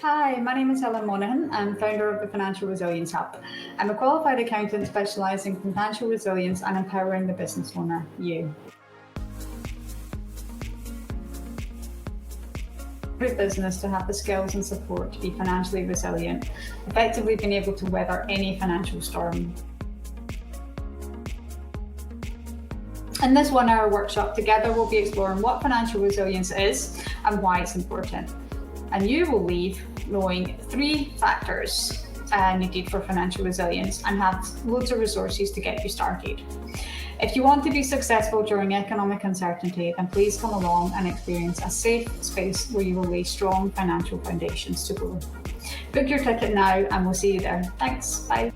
Hi, my name is Helen Monaghan. I'm founder of the Financial Resilience Hub. I'm a qualified accountant specialising in financial resilience and empowering the business owner, you. Every business to have the skills and support to be financially resilient, effectively being able to weather any financial storm. In this 1-hour workshop, together we'll be exploring what financial resilience is and why it's important. And you will leave knowing 3 factors needed for financial resilience and have loads of resources to get you started. If you want to be successful during economic uncertainty, then please come along and experience a safe space where you will lay strong financial foundations to grow. Book your ticket now and we'll see you there. Thanks, bye.